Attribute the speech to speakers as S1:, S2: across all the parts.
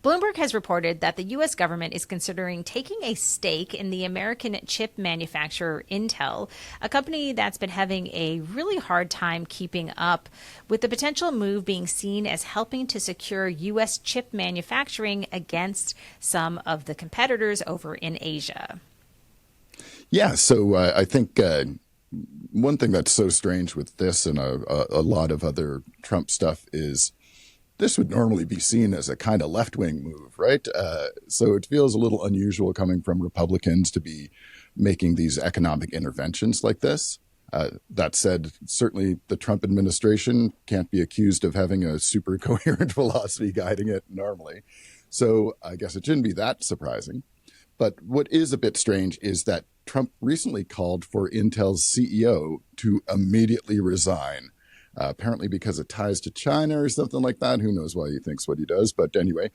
S1: Bloomberg has reported that the U.S. government is considering taking a stake in the American chip manufacturer Intel, a company that's been having a really hard time keeping up, with the potential move being seen as helping to secure U.S. chip manufacturing against some of the competitors over in Asia.
S2: Yeah, so I think one thing that's so strange with this and a lot of other Trump stuff is this would normally be seen as a kind of left-wing move, right? So it feels a little unusual coming from Republicans to be making these economic interventions like this. That said, certainly the Trump administration can't be accused of having a super coherent philosophy guiding it normally. So I guess it shouldn't be that surprising. But what is a bit strange is that Trump recently called for Intel's CEO to immediately resign. Apparently because of ties to China or something like that. Who knows why he thinks what he does. But anyway,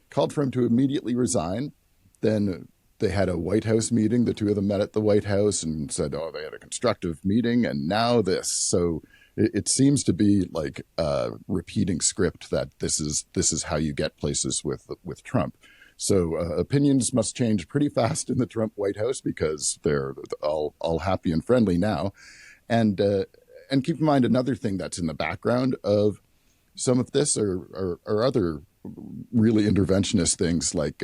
S2: called for him to immediately resign. Then they had a White House meeting. The two of them met at the White House and said, oh, they had a constructive meeting. And now this. So it seems to be like a repeating script that this is how you get places with Trump. So opinions must change pretty fast in the Trump White House because they're all happy and friendly now. And keep in mind another thing that's in the background of some of this are other really interventionist things like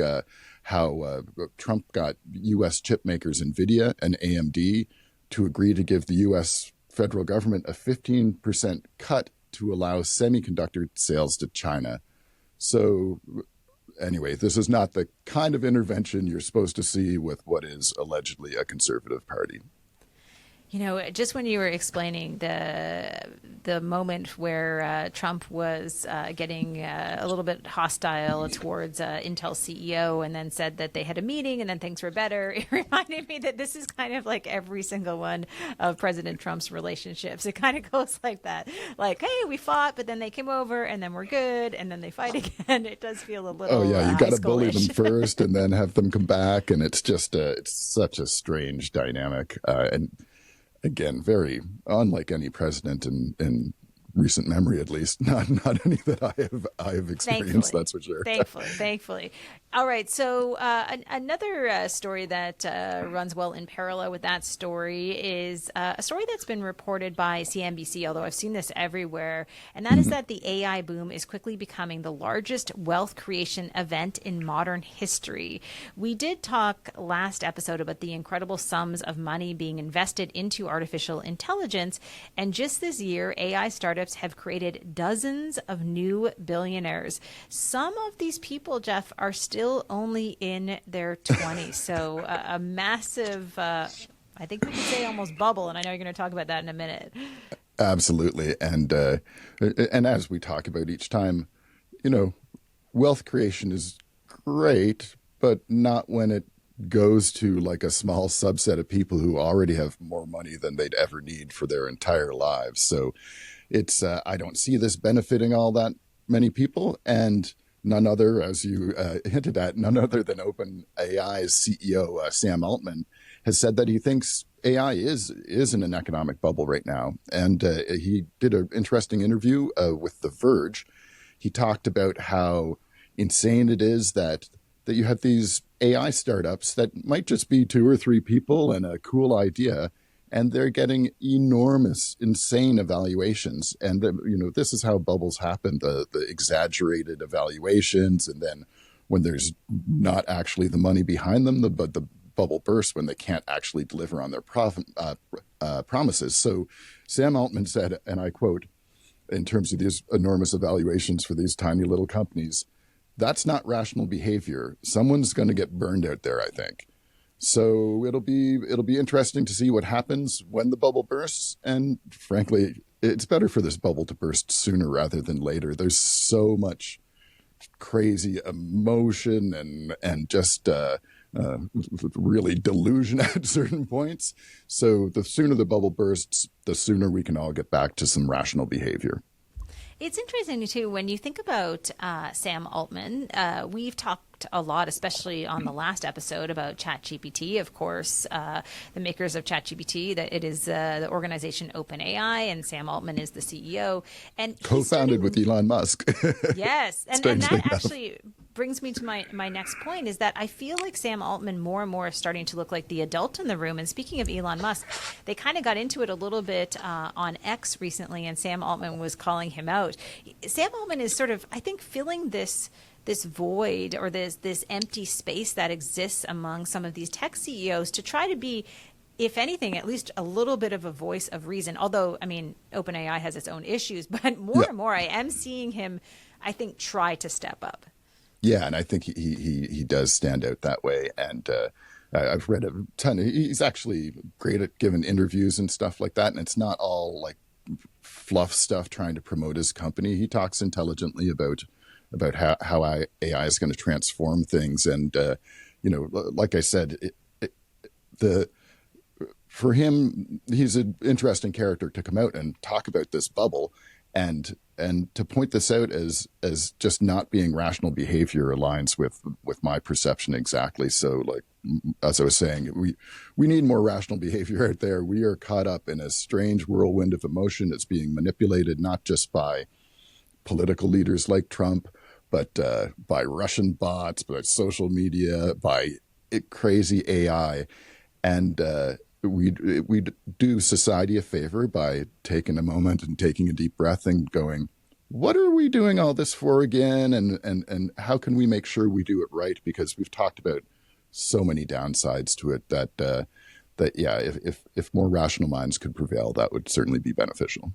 S2: how Trump got U.S. chip makers NVIDIA and AMD to agree to give the U.S. federal government a 15% cut to allow semiconductor sales to China. So anyway, this is not the kind of intervention you're supposed to see with what is allegedly a conservative party.
S1: You know, just when you were explaining the moment where Trump was getting a little bit hostile towards Intel CEO and then said that they had a meeting and then things were better, it reminded me that this is kind of like every single one of President Trump's relationships. It kind of goes like that. Like, hey, we fought, but then they came over and then we're good and then they fight again. It does feel a little
S2: you got to bully them
S1: schoolish.
S2: first and then have them come back. And it's just it's such a strange dynamic. And again, very unlike any president in recent memory, at least. Not any that I have experienced. That's for sure.
S1: Thankfully. All right. So another story that runs well in parallel with that story is a story that's been reported by CNBC, although I've seen this everywhere, and that is that the AI boom is quickly becoming the largest wealth creation event in modern history. We did talk last episode about the incredible sums of money being invested into artificial intelligence, and just this year, AI startups have created dozens of new billionaires. Some of these people, Jeff, are still only in their 20s. So a massive, I think we could say almost bubble. And I know you're going to talk about that in a minute.
S2: Absolutely. And as we talk about each time, wealth creation is great, but not when it goes to like a small subset of people who already have more money than they'd ever need for their entire lives. So it's I don't see this benefiting all that many people, and none other, as you hinted at, none other than OpenAI's CEO Sam Altman has said that he thinks AI is in an economic bubble right now. And he did an interesting interview with The Verge. He talked about how insane it is that you have these AI startups that might just be 2 or 3 people and a cool idea, and they're getting enormous, insane evaluations. And, this is how bubbles happen, the exaggerated evaluations. And then when there's not actually the money behind them, the bubble bursts when they can't actually deliver on their promises. So Sam Altman said, and I quote, in terms of these enormous evaluations for these tiny little companies, that's not rational behavior. Someone's going to get burned out there, I think. So it'll be interesting to see what happens when the bubble bursts. And frankly, it's better for this bubble to burst sooner rather than later. There's so much crazy emotion and just really delusion at certain points. So the sooner the bubble bursts, the sooner we can all get back to some rational behavior.
S1: It's interesting, too, when you think about Sam Altman, we've talked talked a lot, especially on the last episode, about ChatGPT. Of course, the makers of ChatGPT, that it is the organization OpenAI, and Sam Altman is the CEO. And
S2: Co-founded with Elon Musk.
S1: Yes, and
S2: Strangely
S1: that
S2: enough.
S1: actually brings me to my next point, is that I feel like Sam Altman more and more is starting to look like the adult in the room. And speaking of Elon Musk, they kind of got into it a little bit on X recently, and Sam Altman was calling him out. Sam Altman is sort of, I think, filling this void, or this empty space that exists among some of these tech CEOs, to try to be, if anything, at least a little bit of a voice of reason. Although, I mean, OpenAI has its own issues, but more and more I am seeing him, I think, try to step up.
S2: Yeah, and I think he does stand out that way. And I've read a ton. He's actually great at giving interviews and stuff like that. And it's not all like fluff stuff trying to promote his company. He talks intelligently about how AI is going to transform things. And like I said, for him, he's an interesting character to come out and talk about this bubble, and to point this out as just not being rational behavior aligns with my perception exactly. So, like, as I was saying, we need more rational behavior out there. We are caught up in a strange whirlwind of emotion that's being manipulated not just by political leaders like Trump, but by Russian bots, by social media, by crazy AI, and we do society a favor by taking a moment and taking a deep breath and going, what are we doing all this for again? And how can we make sure we do it right? Because we've talked about so many downsides to it that if more rational minds could prevail, that would certainly be beneficial.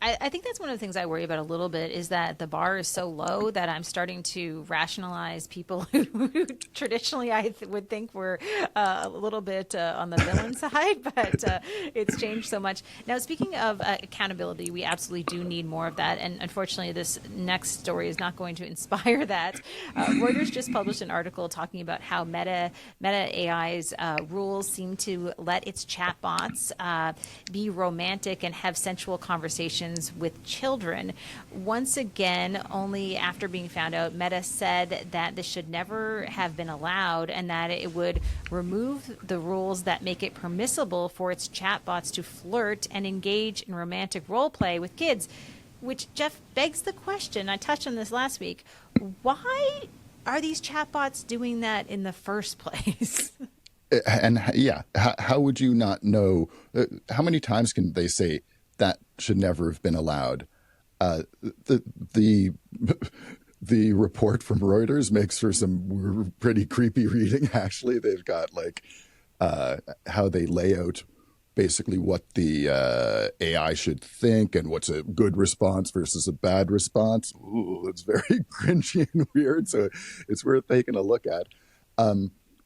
S1: I think that's one of the things I worry about a little bit, is that the bar is so low that I'm starting to rationalize people who traditionally would think were a little bit on the villain side, but it's changed so much. Now, speaking of accountability, we absolutely do need more of that. And unfortunately, this next story is not going to inspire that. Reuters just published an article talking about how Meta AI's rules seem to let its chatbots be romantic and have sensual conversations with children. Once again, only after being found out, Meta said that this should never have been allowed, and that it would remove the rules that make it permissible for its chatbots to flirt and engage in romantic role play with kids. Which, Jeff, begs the question, I touched on this last week, why are these chatbots doing that in the first place?
S2: And yeah, how would you not know? How many times can they say that should never have been allowed? The report from Reuters makes for some pretty creepy reading. Actually, they've got like how they lay out basically what the AI should think and what's a good response versus a bad response. Ooh, it's very cringy and weird, so it's worth taking a look at.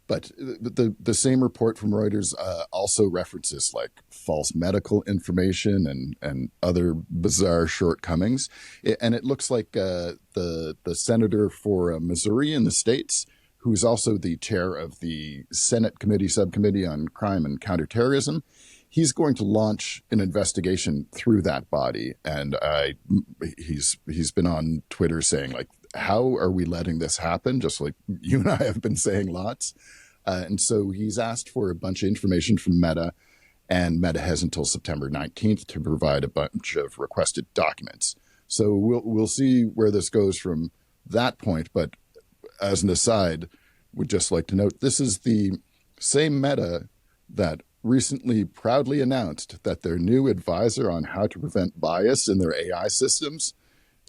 S2: But the same report from Reuters also references like false medical information and other bizarre shortcomings. And it looks like the senator for Missouri in the States, who's also the chair of the Senate subcommittee on crime and counterterrorism, he's going to launch an investigation through that body. And he's been on Twitter saying, like, how are we letting this happen? Just like you and I have been saying lots. And so he's asked for a bunch of information from Meta, and Meta has until September 19th to provide a bunch of requested documents. So we'll see where this goes from that point. But as an aside, would just like to note, this is the same Meta that recently proudly announced that their new advisor on how to prevent bias in their AI systems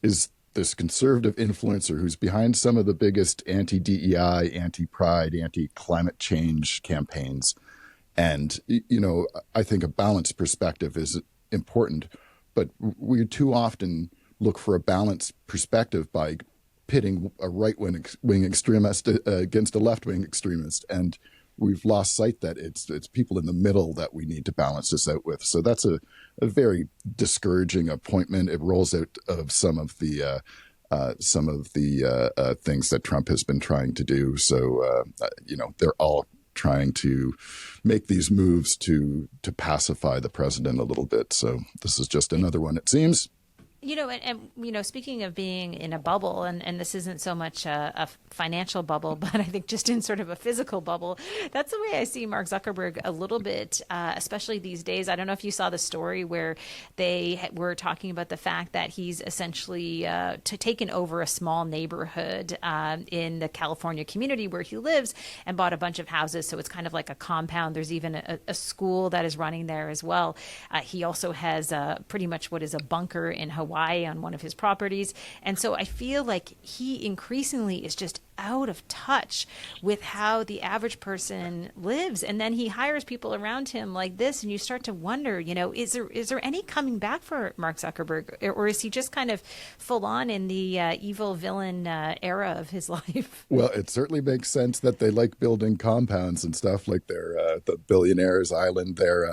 S2: is this conservative influencer who's behind some of the biggest anti-DEI, anti-pride, anti-climate change campaigns. And, I think a balanced perspective is important, but we too often look for a balanced perspective by pitting a right-wing extremist against a left-wing extremist. And we've lost sight that it's people in the middle that we need to balance this out with. So that's a very discouraging appointment. It rolls out of some of the things that Trump has been trying to do. So they're all trying to make these moves to pacify the president a little bit. So this is just another one, it seems.
S1: Speaking of being in a bubble, and this isn't so much a financial bubble, but I think just in sort of a physical bubble, that's the way I see Mark Zuckerberg a little bit, especially these days. I don't know if you saw the story where they were talking about the fact that he's essentially taken over a small neighborhood in the California community where he lives and bought a bunch of houses. So it's kind of like a compound. There's even a school that is running there as well. He also has pretty much what is a bunker in Hawaii on one of his properties. And so I feel like he increasingly is just out of touch with how the average person lives. And then he hires people around him like this. And you start to wonder, is there any coming back for Mark Zuckerberg? Or is he just kind of full on in the evil villain era of his life?
S2: Well, it certainly makes sense that they like building compounds and stuff like their the billionaires island there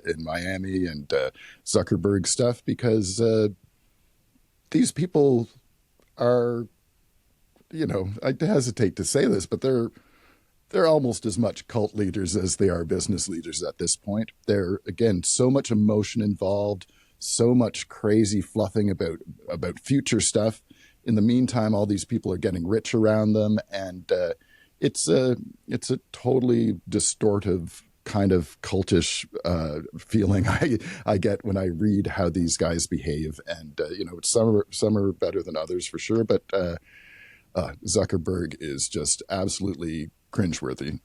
S2: in Miami and Zuckerberg stuff, because these people are, I hesitate to say this, but they're almost as much cult leaders as they are business leaders at this point. There, again, so much emotion involved, so much crazy fluffing about future stuff. In the meantime, all these people are getting rich around them, and it's a totally distortive kind of cultish feeling I get when I read how these guys behave. And some are better than others for sure, but Zuckerberg is just absolutely cringeworthy.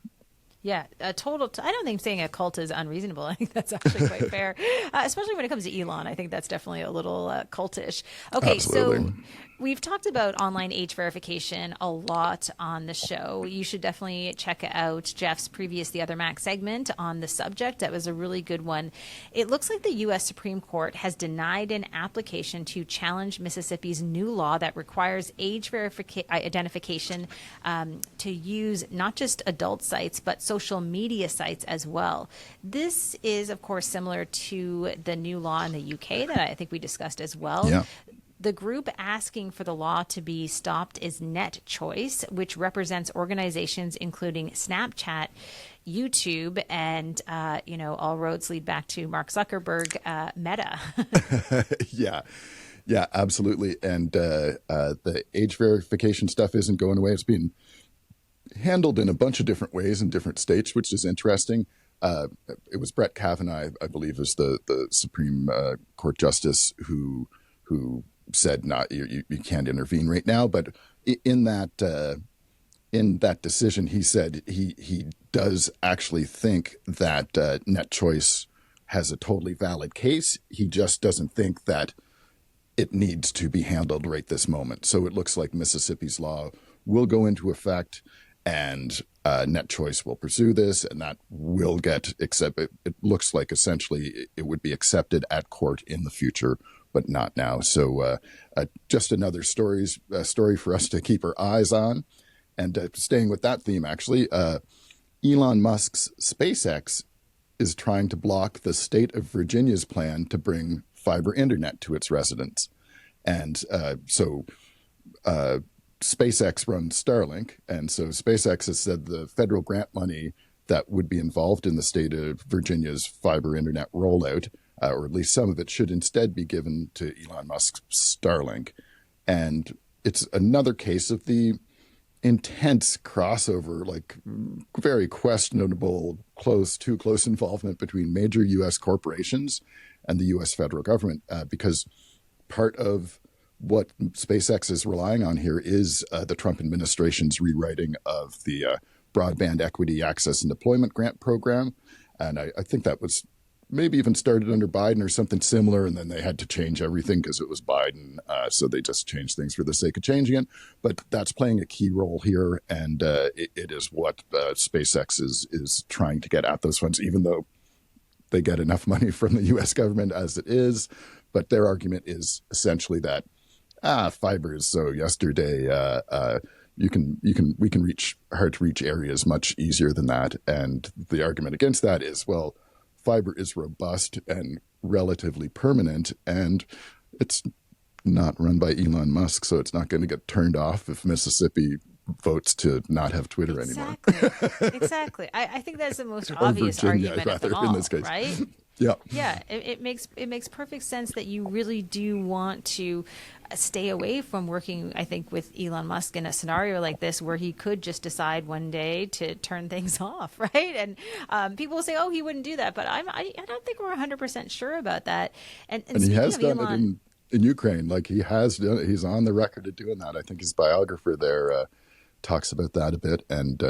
S1: Yeah, a total. I don't think saying a cult is unreasonable. I think that's actually quite fair, especially when it comes to Elon. I think that's definitely a little cultish. Okay,
S2: Absolutely.
S1: so we've talked about online age verification a lot on the show. You should definitely check out Jeff's previous The Other Mac segment on the subject. That was a really good one. It looks like the U.S. Supreme Court has denied an application to challenge Mississippi's new law that requires age identification to use not just adult sites, but social media sites as well. This is, of course, similar to the new law in the UK that I think we discussed as well.
S2: Yeah.
S1: The group asking for the law to be stopped is Net Choice, which represents organizations including Snapchat, YouTube, and, all roads lead back to Mark Zuckerberg, Meta.
S2: Yeah, absolutely. And the age verification stuff isn't going away. It's being handled in a bunch of different ways in different states, which is interesting. It was Brett Kavanaugh, I believe, is the Supreme Court Justice who said not you can't intervene right now. But in that decision, he said he does actually think that Net Choice has a totally valid case. He just doesn't think that it needs to be handled right this moment. So it looks like Mississippi's law will go into effect, and Net Choice will pursue this, and that will get accepted. It looks like essentially it would be accepted at court in the future, but not now. So just another story for us to keep our eyes on. And staying with that theme, actually, Elon Musk's SpaceX is trying to block the state of Virginia's plan to bring fiber internet to its residents. And so SpaceX runs Starlink. And so SpaceX has said the federal grant money that would be involved in the state of Virginia's fiber internet rollout, or at least some of it, should instead be given to Elon Musk's Starlink. And it's another case of the intense crossover, like very questionable, too close involvement between major U.S. corporations and the U.S. federal government, because part of what SpaceX is relying on here is the Trump administration's rewriting of the Broadband Equity Access and Deployment Grant Program. And I think that was maybe even started under Biden or something similar, and then they had to change everything because it was Biden. So they just changed things for the sake of changing it. But that's playing a key role here, and it is what SpaceX is trying to get at those funds, even though they get enough money from the U.S. government as it is. But their argument is essentially that fiber is so yesterday. We can reach hard to reach areas much easier than that. And the argument against that is, well, fiber is robust and relatively permanent, and it's not run by Elon Musk, so it's not going to get turned off if Mississippi votes to not have Twitter anymore.
S1: Exactly. I think that's the most
S2: Or
S1: obvious
S2: Virginia,
S1: argument of them
S2: rather,
S1: all,
S2: in this case.
S1: right?
S2: Yeah.
S1: Yeah, it makes perfect sense that you really do want to stay away from working, I think, with Elon Musk in a scenario like this where he could just decide one day to turn things off, right? And people will say, "Oh, he wouldn't do that," but I don't think we're 100% sure about that. And
S2: And he
S1: speaking
S2: has
S1: of
S2: done it
S1: Elon,
S2: in Ukraine. Like he has done it. He's on the record of doing that. I think his biographer there talks about that a bit. And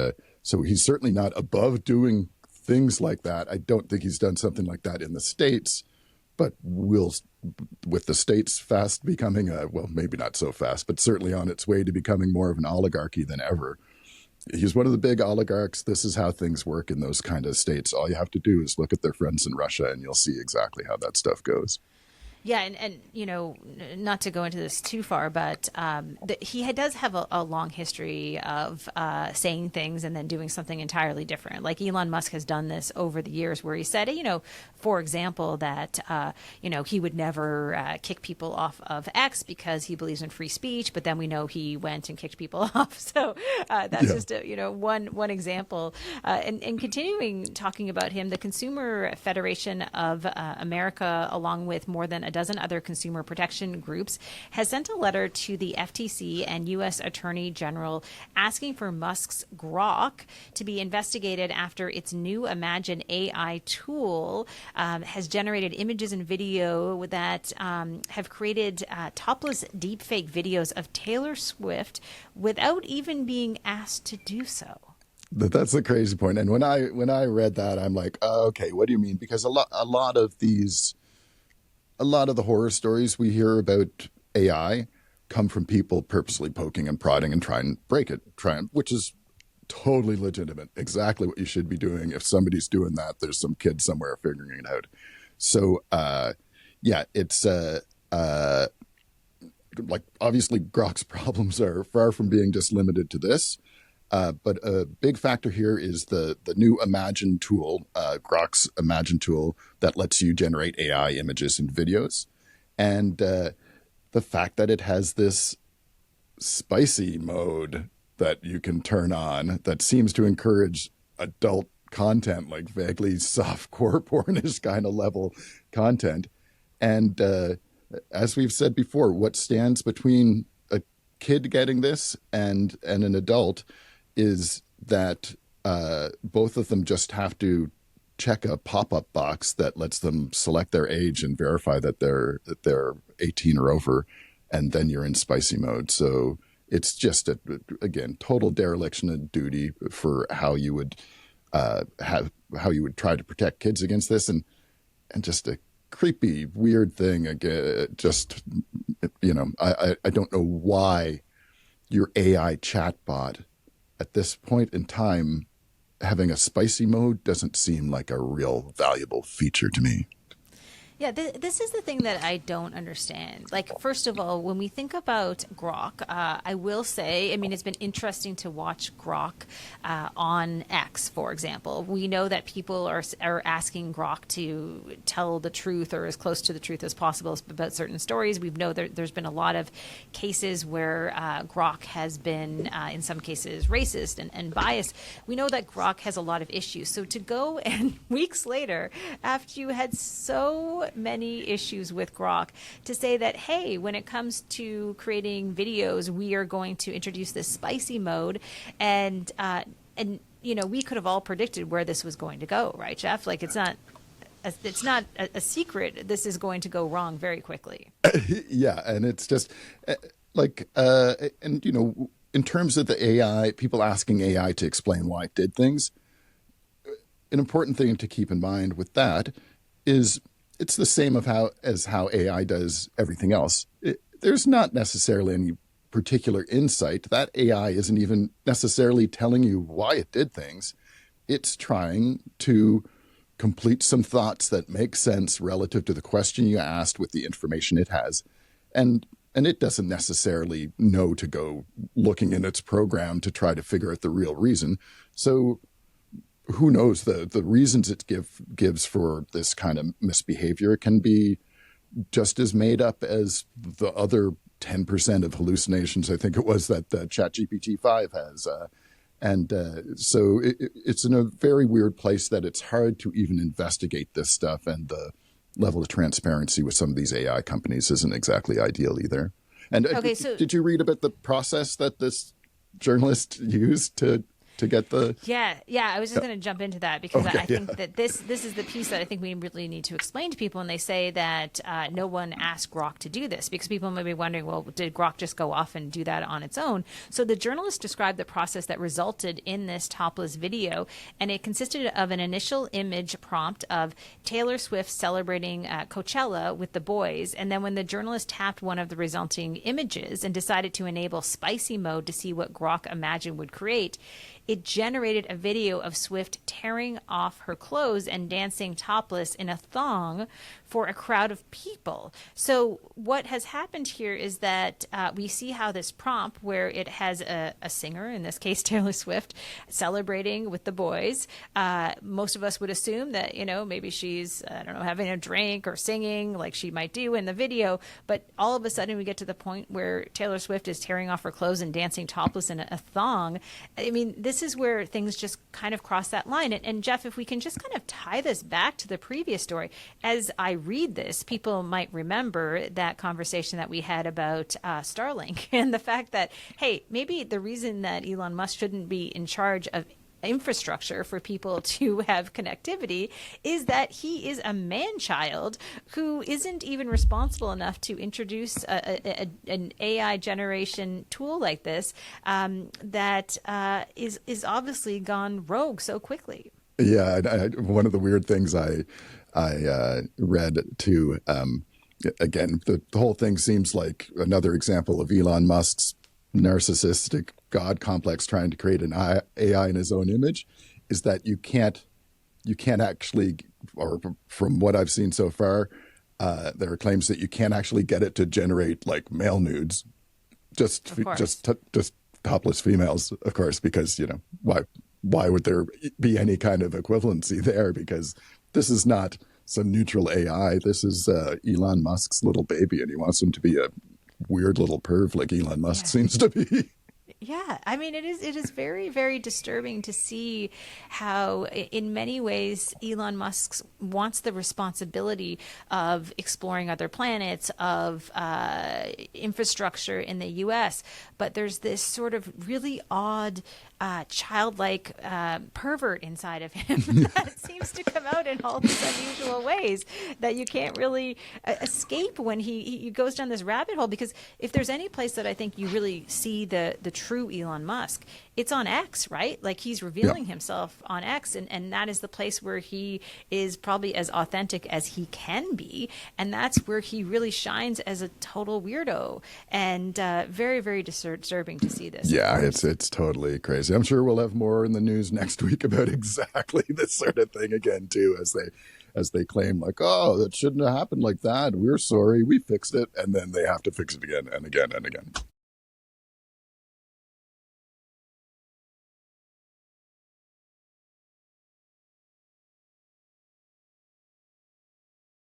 S2: so he's certainly not above doing things like that. I don't think he's done something like that in the States, but will, with the States fast becoming well, maybe not so fast, but certainly on its way to becoming more of an oligarchy than ever. He's one of the big oligarchs. This is how things work in those kind of states. All you have to do is look at their friends in Russia and you'll see exactly how that stuff goes.
S1: yeah, and not to go into this too far, but he does have a long history of saying things and then doing something entirely different. Like Elon Musk has done this over the years, where he said, for example, that he would never kick people off of X because he believes in free speech, but then we know he went and kicked people off. So that's just one example. And continuing talking about him, the Consumer Federation of America, along with more than a dozen other consumer protection groups, has sent a letter to the FTC and U.S. Attorney General asking for Musk's Grok to be investigated after its new Imagine AI tool has generated images and video that have created topless deepfake videos of Taylor Swift without even being asked to do so.
S2: That's the crazy point. And when I read that, I'm like, oh, okay, what do you mean? Because a lot of the horror stories we hear about AI come from people purposely poking and prodding and trying to break it, which is totally legitimate. Exactly what you should be doing. If somebody's doing that, there's some kid somewhere figuring it out. So, it's like obviously Grok's problems are far from being just limited to this. But a big factor here is the new Imagine tool, Grok's Imagine tool that lets you generate AI images and videos. And the fact that it has this spicy mode that you can turn on that seems to encourage adult content, like vaguely softcore pornish kind of level content. And as we've said before, what stands between a kid getting this and an adult is that both of them just have to check a pop-up box that lets them select their age and verify that they're 18 or over, and then you're in spicy mode. So it's just again total dereliction of duty for how you would try to protect kids against this, and just a creepy weird thing. Again, just I don't know why your AI chatbot at this point in time having a spicy mode doesn't seem like a real valuable feature to me.
S1: Yeah, this is the thing that I don't understand. Like, first of all, when we think about Grok, I will say, I mean, it's been interesting to watch Grok on X, for example. We know that people are asking Grok to tell the truth or as close to the truth as possible about certain stories. We know there's been a lot of cases where Grok has been, in some cases, racist and biased. We know that Grok has a lot of issues. So to go and weeks later, after you had so many issues with Grok, to say that, hey, when it comes to creating videos, we are going to introduce this spicy mode, and we could have all predicted where this was going to go, right, Jeff? Like, it's not a secret. This is going to go wrong very quickly.
S2: Yeah, and it's just in terms of the AI, people asking AI to explain why it did things, an important thing to keep in mind with that is it's the same as how AI does everything else. There's not necessarily any particular insight. That AI isn't even necessarily telling you why it did things. It's trying to complete some thoughts that make sense relative to the question you asked with the information it has. And it doesn't necessarily know to go looking in its program to try to figure out the real reason. So who knows, the reasons it gives for this kind of misbehavior can be just as made up as the other 10% of hallucinations, I think it was, that ChatGPT 5 has. And so it's in a very weird place that it's hard to even investigate this stuff, and the level of transparency with some of these AI companies isn't exactly ideal either. And
S1: Okay, so
S2: did you read about the process that this journalist used to get the?
S1: yeah, I was just going to jump into that because
S2: Okay,
S1: I think that this is the piece that I think we really need to explain to people when they say that no one asked Grok to do this, because people may be wondering, well, did Grok just go off and do that on its own? So the journalist described the process that resulted in this topless video, and it consisted of an initial image prompt of Taylor Swift celebrating Coachella with the boys, and then when the journalist tapped one of the resulting images and decided to enable spicy mode to see what Grok imagined would create, it generated a video of Swift tearing off her clothes and dancing topless in a thong for a crowd of people. So what has happened here is that we see how this prompt, where it has a singer, in this case Taylor Swift, celebrating with the boys. Most of us would assume that, maybe she's, I don't know, having a drink or singing like she might do in the video. But all of a sudden we get to the point where Taylor Swift is tearing off her clothes and dancing topless in a thong. I mean, this is where things just kind of cross that line. And Jeff, if we can just kind of tie this back to the previous story, as I read this, people might remember that conversation that we had about Starlink and the fact that, hey, maybe the reason that Elon Musk shouldn't be in charge of infrastructure for people to have connectivity is that he is a man-child who isn't even responsible enough to introduce an AI generation tool like this that is obviously gone rogue so quickly.
S2: Yeah, one of the weird things I read too. Again, the whole thing seems like another example of Elon Musk's narcissistic God complex trying to create an AI in his own image. Is that you can't actually, or from what I've seen so far, there are claims that you can't actually get it to generate like male nudes, just topless females, of course, because why would there be any kind of equivalency there? Because this is not some neutral AI. This is Elon Musk's little baby, and he wants him to be a weird little perv like Elon Musk seems to be.
S1: Yeah, I mean, it is very, very disturbing to see how, in many ways, Elon Musk wants the responsibility of exploring other planets, of infrastructure in the U.S., but there's this sort of really odd, childlike pervert inside of him that seems to come out in all these unusual ways that you can't really escape when he goes down this rabbit hole. Because if there's any place that I think you really see the true Elon Musk, it's on X, right? Like, he's revealing himself on X, and that is the place where he is probably as authentic as he can be, and that's where he really shines as a total weirdo. And very, very disturbing to see this.
S2: Yeah, it's totally crazy. I'm sure we'll have more in the news next week about exactly this sort of thing again too, as they claim like, oh, that shouldn't have happened like that. We're sorry, we fixed it, and then they have to fix it again and again and again.